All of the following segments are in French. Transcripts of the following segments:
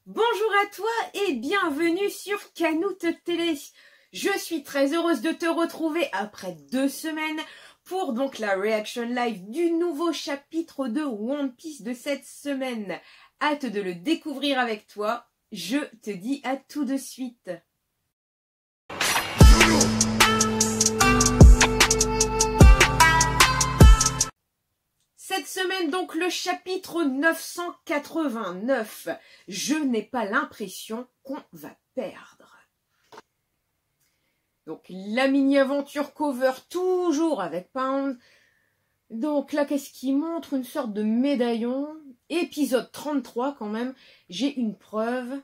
Bonjour à toi et bienvenue sur Canoute Télé. Je suis très heureuse de te retrouver après 2 semaines pour donc la reaction live du nouveau chapitre de One Piece de cette semaine. Hâte de le découvrir avec toi. Je te dis à tout de suite. Cette semaine, donc, le chapitre 989. Je n'ai pas l'impression qu'on va perdre. Donc, la mini-aventure cover, toujours avec Pound. Donc là, qu'est-ce qu'il montre? Une sorte de médaillon. Épisode 33, quand même. J'ai une preuve.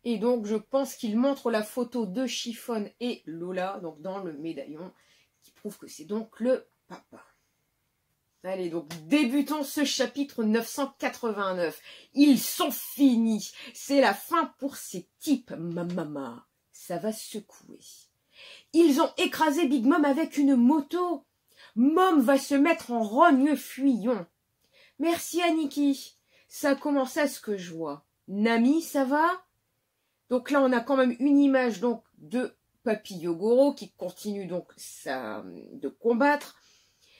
Et donc, je pense qu'il montre la photo de Chiffon et Lola, donc dans le médaillon, qui prouve que c'est donc le papa. Allez, donc, débutons ce chapitre 989. Ils sont finis. C'est la fin pour ces types, mamama. Ça va secouer. Ils ont écrasé Big Mom avec une moto. Mom va se mettre en rogne fuyon. Merci, Aniki. Ça commence à ce que je vois. Nami, ça va? Donc là, on a quand même une image donc de Papy Yogoro qui continue donc de combattre.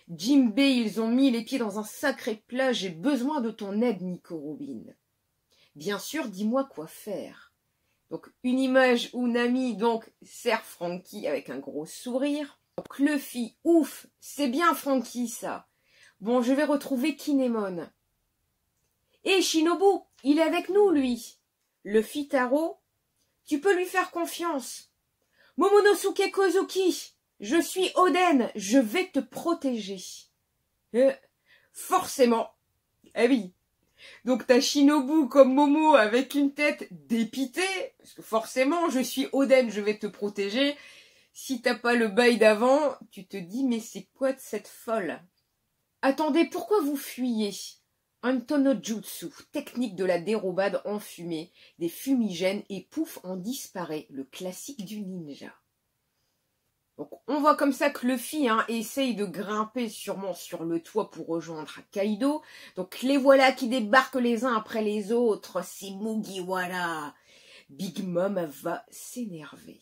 Jinbe, ils ont mis les pieds dans un sacré plat. J'ai besoin de ton aide, Nico Robin. Bien sûr, dis-moi quoi faire. Donc, une image où Nami, donc, serre Franky avec un gros sourire. Donc, Luffy, ouf, c'est bien Franky, ça. Bon, je vais retrouver Kinemon. Et Shinobu, il est avec nous, lui. Luffy Taro, tu peux lui faire confiance. Momonosuke Kozuki, je suis Oden, je vais te protéger. Forcément. Eh oui. Donc t'as Shinobu comme Momo avec une tête dépitée. Parce que forcément, je suis Oden, je vais te protéger. Si t'as pas le bail d'avant, tu te dis, mais c'est quoi de cette folle? Attendez, pourquoi vous fuyez? Antono Jutsu, technique de la dérobade en fumée, des fumigènes et pouf, en disparaît, le classique du ninja. Donc on voit comme ça que Luffy essaye de grimper sûrement sur le toit pour rejoindre Kaido. Donc les voilà qui débarquent les uns après les autres, c'est Mugiwara. Big Mom va s'énerver.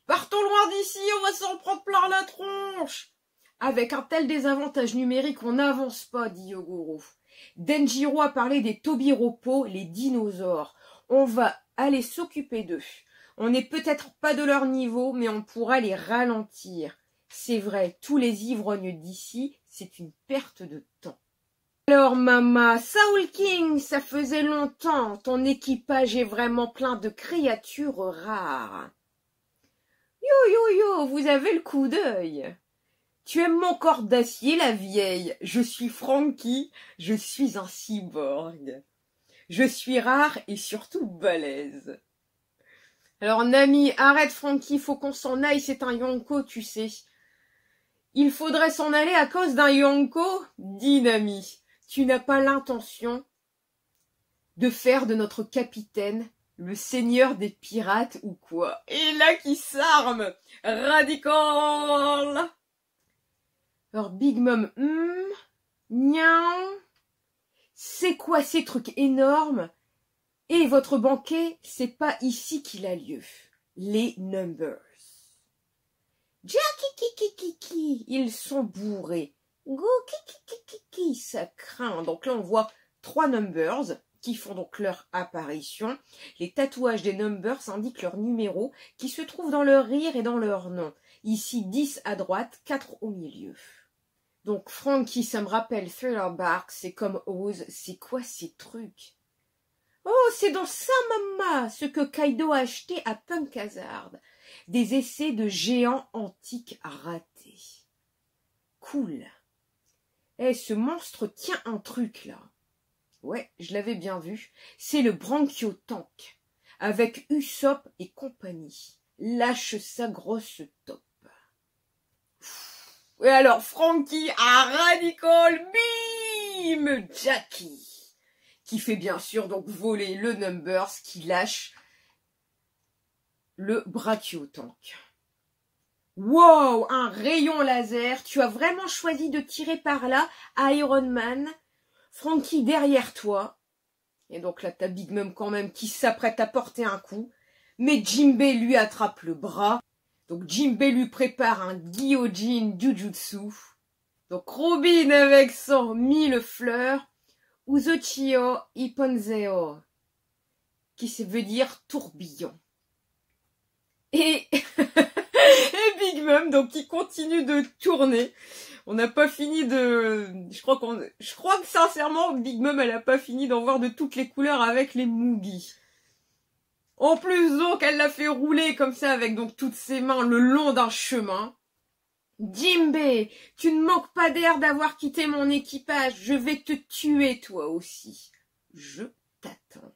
Partons loin d'ici, on va s'en prendre plein la tronche. Avec un tel désavantage numérique, on n'avance pas, dit Yogoro. Denjiro a parlé des Tobiropo, les dinosaures. On va aller s'occuper d'eux. On n'est peut-être pas de leur niveau, mais on pourra les ralentir. C'est vrai, tous les ivrognes d'ici, c'est une perte de temps. Alors, Mama, Soul King, ça faisait longtemps. Ton équipage est vraiment plein de créatures rares. Yo, vous avez le coup d'œil. Tu aimes mon corps d'acier, la vieille? Je suis Franky, je suis un cyborg. Je suis rare et surtout balèze. Alors, Nami, arrête Franky, faut qu'on s'en aille, c'est un Yonko, tu sais. Il faudrait s'en aller à cause d'un Yonko, dit Nami. Tu n'as pas l'intention de faire de notre capitaine le seigneur des pirates ou quoi? Et là qui s'arme, radical. Alors, Big Mom, niaou, c'est quoi ces trucs énormes? Et votre banquet, c'est pas ici qu'il a lieu. Les Numbers. Jackie, ils sont bourrés. Go, kiki, ça craint. Donc là, on voit 3 Numbers qui font donc leur apparition. Les tatouages des Numbers indiquent leur numéro qui se trouve dans leur rire et dans leur nom. Ici, 10 à droite, 4 au milieu. Donc, Franky, ça me rappelle Thriller Bark, c'est comme Oz. C'est quoi ces trucs? Oh, c'est dans ça, Mama, ce que Kaido a acheté à Punk Hazard. Des essais de géants antiques ratés. Cool. Eh, ce monstre tient un truc, là. Ouais, je l'avais bien vu. C'est le Branchio Tank. Avec Usopp et compagnie. Lâche sa grosse top. Et alors, Franky a radical, bim, Jackie. Qui fait bien sûr donc voler le Numbers, qui lâche le Brachiotank. Wow, un rayon laser, tu as vraiment choisi de tirer par là, Iron Man. Franky derrière toi. Et donc là, t'as Big Mom quand même qui s'apprête à porter un coup. Mais Jinbei lui attrape le bras. Donc Jinbei lui prépare un Gyojin Jujutsu. Donc Robin avec son 1000 fleurs. Uzochio Ipponzeo. Qui veut dire tourbillon. Et, et Big Mom, donc qui continue de tourner. On n'a pas fini de... Je crois que sincèrement, Big Mom, elle a pas fini d'en voir de toutes les couleurs avec les Moogies. En plus, donc, elle l'a fait rouler comme ça avec donc toutes ses mains le long d'un chemin. Jinbei, tu ne manques pas d'air d'avoir quitté mon équipage. Je vais te tuer, toi aussi. Je t'attends.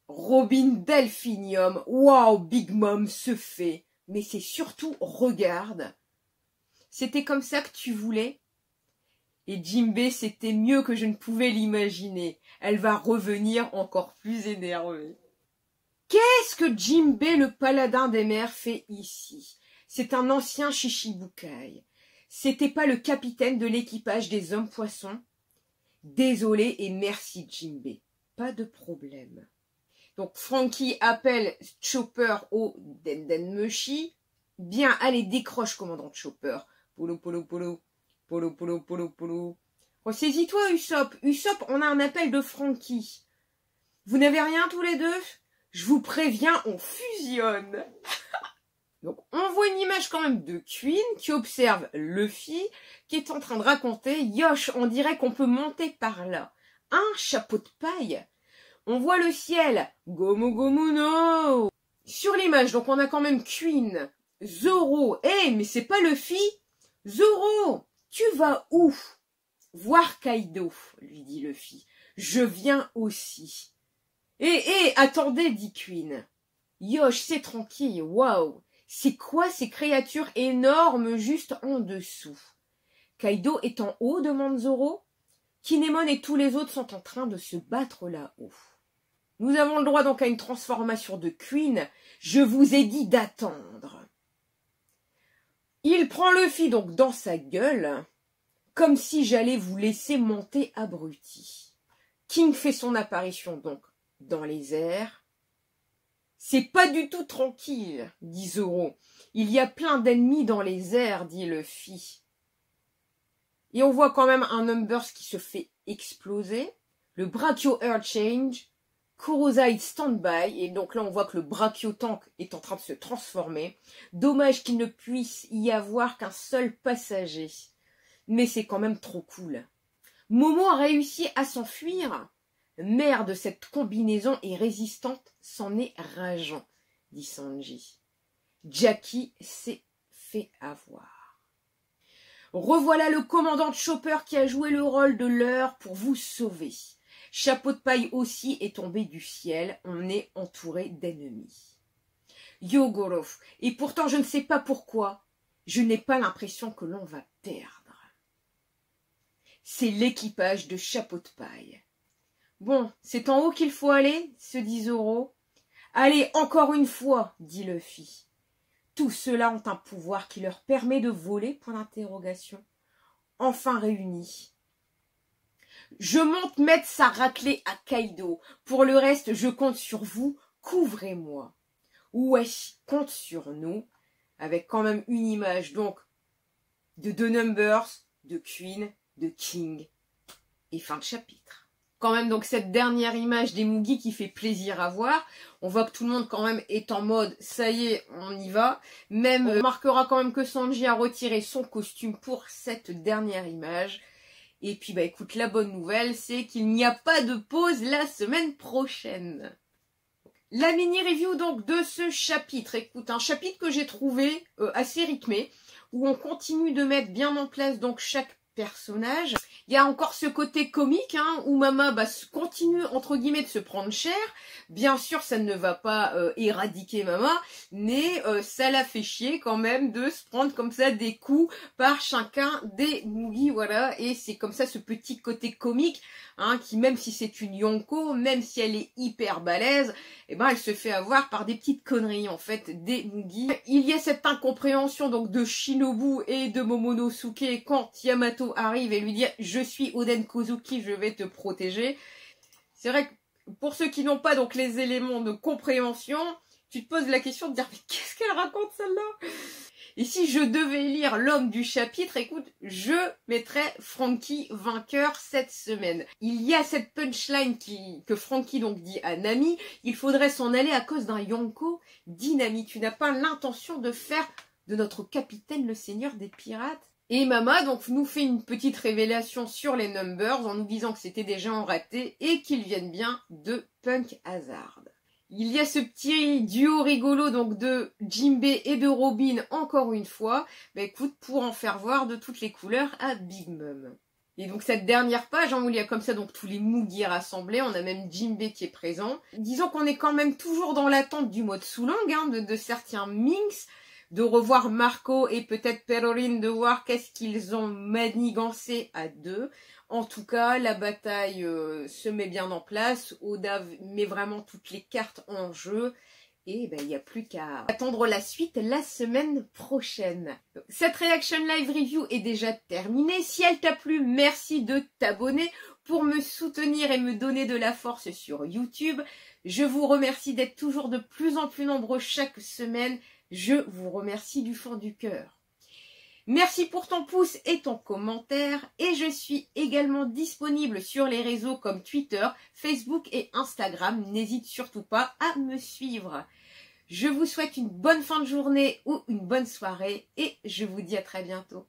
Robin Delphinium. Waouh, Big Mom se fait. Mais c'est surtout, regarde. C'était comme ça que tu voulais? Et Jinbei, c'était mieux que je ne pouvais l'imaginer. Elle va revenir encore plus énervée. Qu'est-ce que Jinbei, le paladin des mers, fait ici? C'est un ancien Shichibukai. C'était pas le capitaine de l'équipage des hommes poissons? Désolé et merci Jinbei. Pas de problème. Donc Franky appelle Chopper au Dendenmushi. Bien, allez, décroche, commandant Chopper. Polo, polo, polo. Polo, polo, polo, polo. Ressaisis-toi, Usopp. Usopp, on a un appel de Franky. Vous n'avez rien tous les deux? Je vous préviens, on fusionne. Donc, on voit une image quand même de Queen qui observe Luffy qui est en train de raconter « Yosh, on dirait qu'on peut monter par là. Un chapeau de paille. On voit le ciel. Gomu gomu no !» Sur l'image, donc on a quand même Queen, Zoro. « Hé, mais c'est pas Luffy. Zoro, tu vas où ?»« Voir Kaido, lui dit Luffy. Je viens aussi. » Attendez, dit Queen. Yosh, c'est tranquille, waouh. C'est quoi ces créatures énormes juste en dessous? Kaido est en haut, demande Zoro. Kinemon et tous les autres sont en train de se battre là-haut. Nous avons le droit donc à une transformation de Queen. Je vous ai dit d'attendre. Il prend Luffy donc dans sa gueule, comme si j'allais vous laisser monter abruti. King fait son apparition donc dans les airs. C'est pas du tout tranquille, dit Zoro. Il y a plein d'ennemis dans les airs, dit Luffy. Et on voit quand même un Numbers qui se fait exploser. Le Brachio Air Change. Kurosai stand-by. Et donc là, on voit que le Brachio Tank est en train de se transformer. Dommage qu'il ne puisse y avoir qu'un seul passager. Mais c'est quand même trop cool. Momo a réussi à s'enfuir. Merde, cette combinaison est résistante, c'en est rageant, dit Sanji. Jackie s'est fait avoir. Revoilà le commandant Chopper qui a joué le rôle de leurre pour vous sauver. Chapeau de paille aussi est tombé du ciel, on est entouré d'ennemis. Yogoro, et pourtant je ne sais pas pourquoi, je n'ai pas l'impression que l'on va perdre. C'est l'équipage de Chapeau de paille. Bon, c'est en haut qu'il faut aller, se dit Zoro. Allez, encore une fois, dit Luffy. Tous ceux-là ont un pouvoir qui leur permet de voler, point d'interrogation. Enfin réunis. Je monte mettre sa raclée à Kaido. Pour le reste, je compte sur vous, couvrez-moi. Ouais, compte sur nous. Avec quand même une image, donc, de deux Numbers, de Queen, de King. Et fin de chapitre. Quand même donc cette dernière image des Moogies qui fait plaisir à voir. On voit que tout le monde quand même est en mode ça y est, on y va. Même on remarquera quand même que Sanji a retiré son costume pour cette dernière image. Et puis bah écoute, la bonne nouvelle c'est qu'il n'y a pas de pause la semaine prochaine. La mini-review donc de ce chapitre. Écoute, un chapitre que j'ai trouvé assez rythmé, où on continue de mettre bien en place donc chaque personnage. Il y a encore ce côté comique où Mama continue entre guillemets de se prendre cher. Bien sûr, ça ne va pas éradiquer Mama, mais ça la fait chier quand même de se prendre comme ça des coups par chacun des Moogies, voilà. Et c'est comme ça ce petit côté comique qui, même si c'est une Yonko, même si elle est hyper balèze, elle se fait avoir par des petites conneries en fait des Moogies. Il y a cette incompréhension donc de Shinobu et de Momonosuke quand Yamato arrive et lui dit « Je suis Oden Kozuki, je vais te protéger ». C'est vrai que pour ceux qui n'ont pas donc les éléments de compréhension, tu te poses la question de dire mais qu'est-ce qu'elle raconte celle-là? Et si je devais lire l'homme du chapitre, écoute, je mettrais Franky vainqueur cette semaine. Il y a cette punchline que Franky donc dit à Nami, il faudrait s'en aller à cause d'un Yonko. Dis Nami, tu n'as pas l'intention de faire de notre capitaine le seigneur des pirates? Et Mama donc nous fait une petite révélation sur les Numbers en nous disant que c'était des gens ratés et qu'ils viennent bien de Punk Hazard. Il y a ce petit duo rigolo donc de Jinbei et de Robin encore une fois, bah écoute, pour en faire voir de toutes les couleurs à Big Mom. Et donc cette dernière page, où il y a comme ça donc tous les Mugi rassemblés, on a même Jinbei qui est présent. Disons qu'on est quand même toujours dans l'attente du mode Sulang, de certains Minx, de revoir Marco et peut-être Perorine, de voir qu'est-ce qu'ils ont manigancé à deux. En tout cas, la bataille se met bien en place. Oda met vraiment toutes les cartes en jeu. Et il n'y a plus qu'à attendre la suite la semaine prochaine. Cette Reaction Live Review est déjà terminée. Si elle t'a plu, merci de t'abonner pour me soutenir et me donner de la force sur YouTube. Je vous remercie d'être toujours de plus en plus nombreux chaque semaine. Je vous remercie du fond du cœur. Merci pour ton pouce et ton commentaire et je suis également disponible sur les réseaux comme Twitter, Facebook et Instagram. N'hésite surtout pas à me suivre. Je vous souhaite une bonne fin de journée ou une bonne soirée et je vous dis à très bientôt.